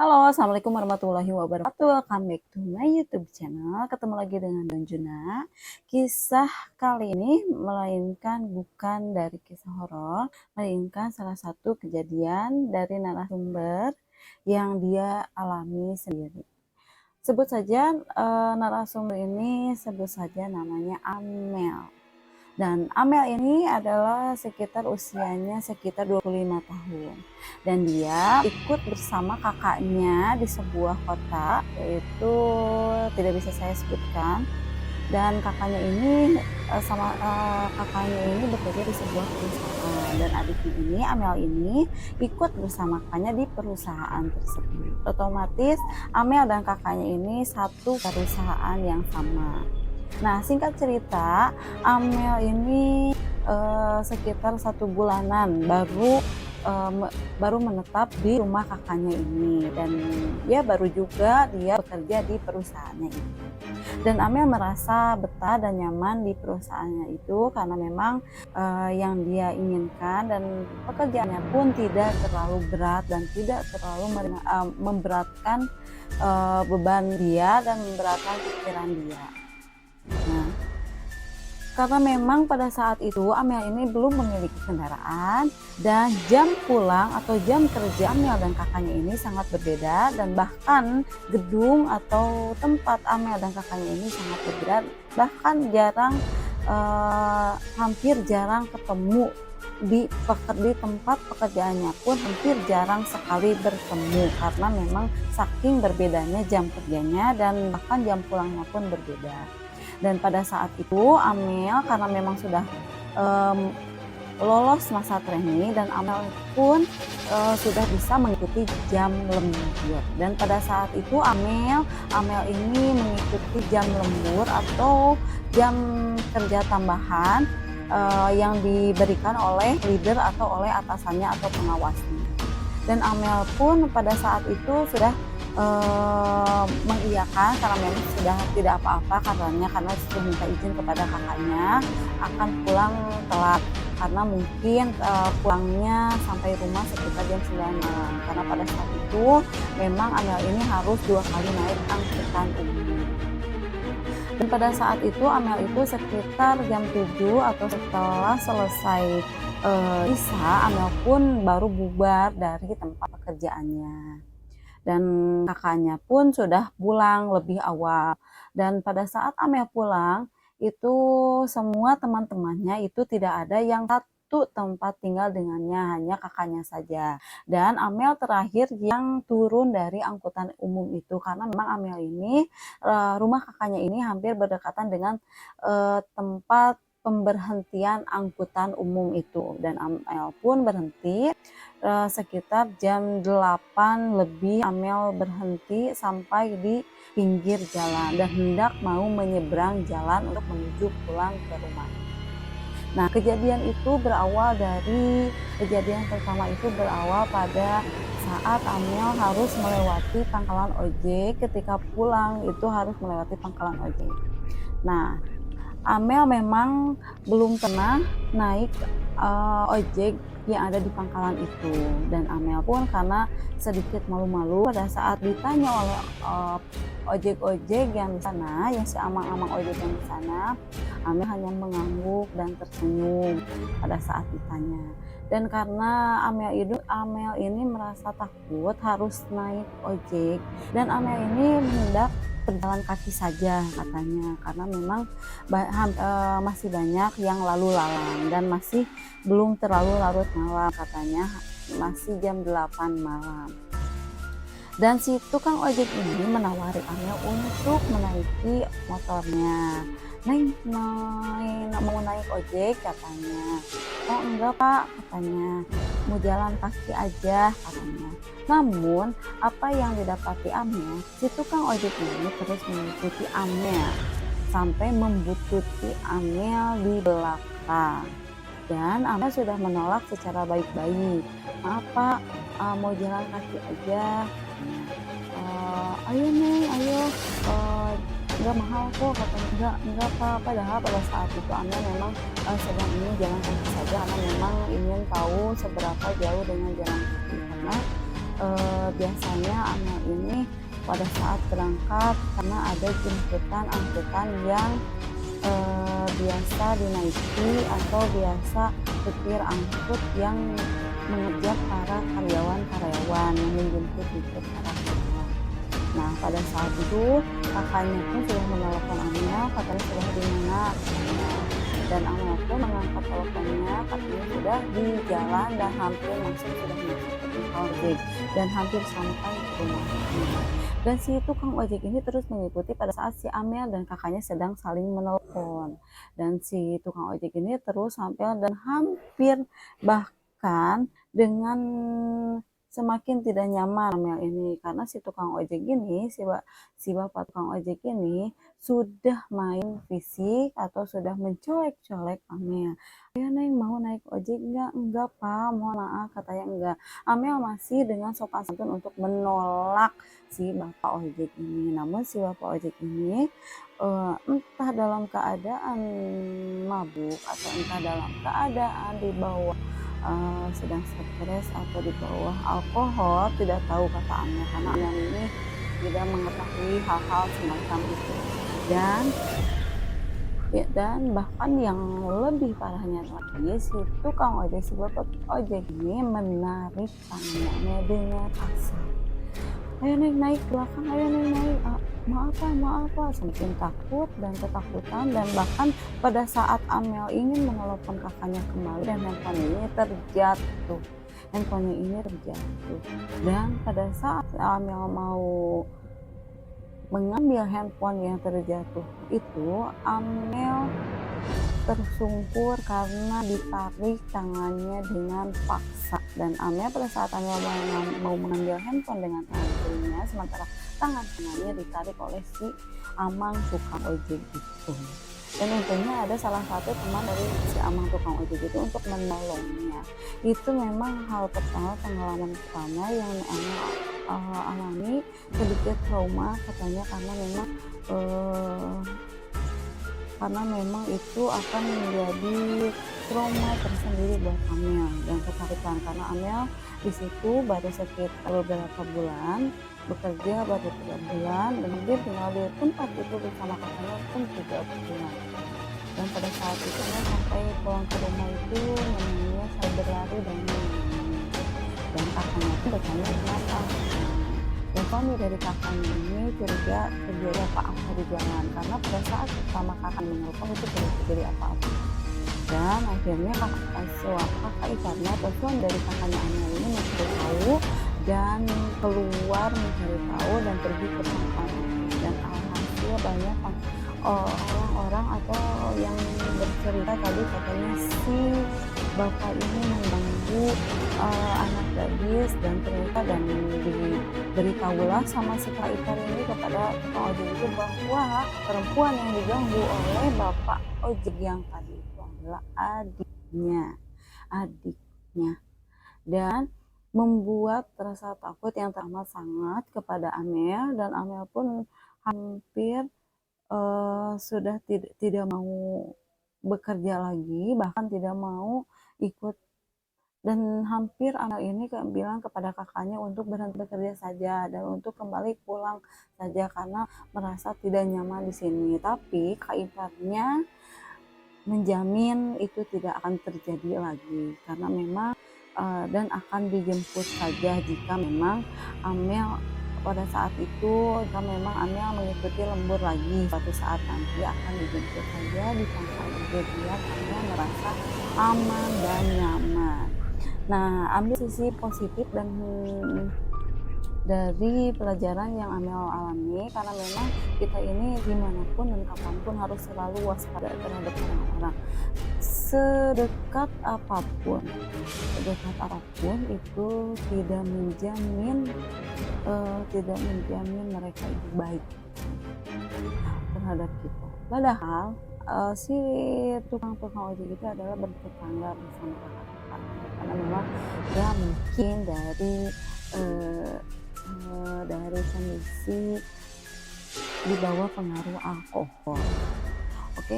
Halo, assalamualaikum warahmatullahi wabarakatuh. Welcome back to my YouTube channel. Ketemu lagi dengan Donjuna. Kisah kali ini bukan dari kisah horor, melainkan salah satu kejadian dari narasumber yang dia alami sendiri. Sebut saja narasumber ini sebut saja namanya Amel. Dan Amel ini adalah usianya sekitar 25 tahun. Dan dia ikut bersama kakaknya di sebuah kota, yaitu tidak bisa saya sebutkan. Dan kakaknya ini bekerja di sebuah perusahaan, dan adiknya ini, Amel ini, ikut bersama kakaknya di perusahaan tersebut. Otomatis Amel dan kakaknya ini satu perusahaan yang sama. Nah, singkat cerita, Amel ini sekitar 1 bulanan baru menetap di rumah kakaknya ini, dan ya baru juga dia bekerja di perusahaannya ini. Dan Amel merasa betah dan nyaman di perusahaannya itu karena memang yang dia inginkan, dan pekerjaannya pun tidak terlalu berat dan tidak terlalu memberatkan beban dia dan memberatkan pikiran dia. Nah, karena memang pada saat itu Amel ini belum memiliki kendaraan, dan jam pulang atau jam kerja Amel dan kakaknya ini sangat berbeda, dan bahkan gedung atau tempat Amel dan kakaknya ini sangat berbeda, bahkan hampir jarang ketemu di tempat pekerjaannya pun hampir jarang sekali bertemu karena memang saking berbedanya jam kerjanya dan bahkan jam pulangnya pun berbeda. Dan pada saat itu Amel karena memang sudah lolos masa training, dan Amel pun sudah bisa mengikuti jam lembur. Dan pada saat itu Amel ini mengikuti jam lembur atau jam kerja tambahan yang diberikan oleh leader atau oleh atasannya atau pengawasnya. Dan Amel pun pada saat itu sudah mengiyakan karena memang sudah tidak apa-apa karena sudah minta izin kepada kakaknya akan pulang telat, karena mungkin pulangnya sampai rumah sekitar jam 9 malam, karena pada saat itu memang Amel ini harus 2 kali naik angkutan umum. Dan pada saat itu Amel itu sekitar jam 7 atau setelah selesai isya, Amel pun baru bubar dari tempat pekerjaannya. Dan kakaknya pun sudah pulang lebih awal. Dan pada saat Amel pulang, itu semua teman-temannya itu tidak ada yang satu tempat tinggal dengannya, hanya kakaknya saja. Dan Amel terakhir yang turun dari angkutan umum itu, karena memang Amel ini rumah kakaknya ini hampir berdekatan dengan tempat pemberhentian angkutan umum itu, dan Amel pun berhenti sekitar jam 8 lebih. Amel berhenti sampai di pinggir jalan dan hendak mau menyeberang jalan untuk menuju pulang ke rumah. Nah, kejadian pertama itu berawal pada saat Amel harus melewati pangkalan ojek. Ketika pulang itu harus melewati pangkalan ojek. Nah, Amel memang belum pernah naik ojek yang ada di pangkalan itu, dan Amel pun karena sedikit malu-malu pada saat ditanya oleh ojek-ojek yang di sana, yang si amang-amang ojek yang di sana, Amel hanya mengangguk dan tersenyum pada saat ditanya. Dan karena Amel ini merasa takut harus naik ojek, dan Amel ini hendak berjalan kaki saja katanya, karena memang masih banyak yang lalu lalang dan masih belum terlalu larut malam, katanya masih jam 8 malam. Dan si tukang ojek ini menawari Amel untuk menaiki motornya. Neng, mau naik ojek katanya. Oh enggak pak, katanya, mau jalan kaki aja katanya. Namun apa yang didapati Amel, si tukang ojek ini terus mengikuti Amel sampai membuntuti Amel di belakang. Dan Amel sudah menolak secara baik-baik. Maaf pak, mau jalan kaki aja. Ayo neng, ayo, nggak mahal kok katanya. Enggak pak, padahal pada saat itu Amel memang sedang ingin jalan kaki saja, karena memang ingin tahu seberapa jauh dengan jalan kaki, karena biasanya Amel ini pada saat berangkat karena ada jemputan angkutan yang biasa dinaiki atau biasa supir angkut yang mengejar para karyawan yang menjemput para karyawan. Nah, pada saat itu kakaknya pun sudah menelpon Amel, katanya sudah di mana, dan Amel pun mengangkat teleponnya, katanya sudah di jalan dan hampir masuk ke tukang ojek dan hampir sampai ke rumah. Dan si tukang ojek ini terus mengikuti pada saat si Amel dan kakaknya sedang saling menelpon, dan si tukang ojek ini terus sampai dan hampir bahkan dengan semakin tidak nyaman Amel ini karena si tukang ojek ini, si bapak tukang ojek ini sudah main fisik atau sudah mencolek-colek Amel. Ya Neng, mau naik ojek enggak? Enggak Pak, mohon maaf, katanya enggak. Amel masih dengan sopan santun untuk menolak si bapak ojek ini. Namun si bapak ojek ini entah dalam keadaan mabuk atau entah dalam keadaan di bawah sedang stres atau di bawah alkohol, tidak tahu kata Amel karena Amel ini tidak mengetahui hal-hal semacam itu. Dan bahkan yang lebih parahnya lagi, si tukang ojek, si bapak ojek ini menarik tangannya Amel dengan paksa. Ayo Neng, naik belakang, ayo Neng, naik. Maaf Pak, semakin takut dan ketakutan, dan bahkan pada saat Amel ingin menelpon kakaknya kembali dan handphonenya terjatuh. Dan pada saat Amel mau mengambil handphone yang terjatuh itu, Amel tersungkur karena ditarik tangannya dengan paksa. Dan Amel pada saat Amel mau mengambil handphone dengan tangan kirinya, sementara tangan kanannya ditarik oleh si Amang tukang ojek itu. Dan untungnya ada salah satu teman dari si Amang tukang ojek itu untuk menolongnya. Itu memang hal pertama, pengalaman pertama yang Amel alami, sedikit trauma katanya karena memang itu akan menjadi trauma tersendiri buat Amel dan ketakutan karena Amel di situ baru sekitar beberapa bulan bekerja, baru 3 bulan, dan dia tinggal di tempat itu bersama kakaknya pun 3 bulan. Dan pada saat itu Amel sampai pulang ke rumah itu menangis, saya berlari dan kakaknya pun bertanya kenapa. Dan suami dari kakaknya ini curiga terjadi apa-apa di jalan karena pada saat pertama kakak menelpon itu tidak terjadi apa-apa. Dan akhirnya kakak iparnya atau suami dari kakaknya Amel ini mencari tahu dan keluar mencari tahu dan pergi ke pangkalan. Dan alhasil banyak orang-orang atau yang bercerita tadi katanya si bapak ini mengganggu anak gadis, dan ternyata dan diberitahulah sama si kak ipar ini kepada tukang ojek itu bahwa perempuan yang diganggu oleh bapak ojek yang tadi itu adalah adiknya, dan membuat rasa takut yang teramat sangat kepada Amel, dan Amel pun hampir sudah tidak mau bekerja lagi, bahkan tidak mau ikut, dan hampir Amel ini bilang kepada kakaknya untuk berhenti bekerja saja dan untuk kembali pulang saja karena merasa tidak nyaman di sini. Tapi kak iparnya menjamin itu tidak akan terjadi lagi karena memang dan akan dijemput saja jika memang Amel pada saat itu, jika memang Amel mengikuti lembur lagi, suatu saat nanti akan dijemput saja di pangkalan ojek biar Amel merasa aman dan nyaman. Nah, ambil sisi positif dan dari pelajaran yang Amel alami, karena memang kita ini dimanapun dan kapanpun harus selalu waspada terhadap orang-orang. Sedekat apapun itu tidak menjamin mereka itu baik terhadap kita. Padahal si tukang ojek itu adalah bertetangga bersama kakak, karena memang dia mungkin dari kondisi di bawah pengaruh alkohol. Oke,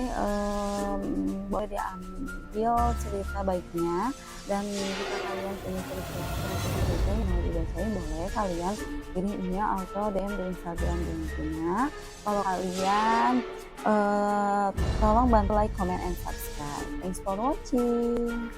boleh diambil cerita baiknya, dan jika kalian punya cerita yang mau dibacain boleh. kalian kirim email atau DM di Instagram linknya. Kalau kalian tolong bantu like, comment, and subscribe. Thanks for watching.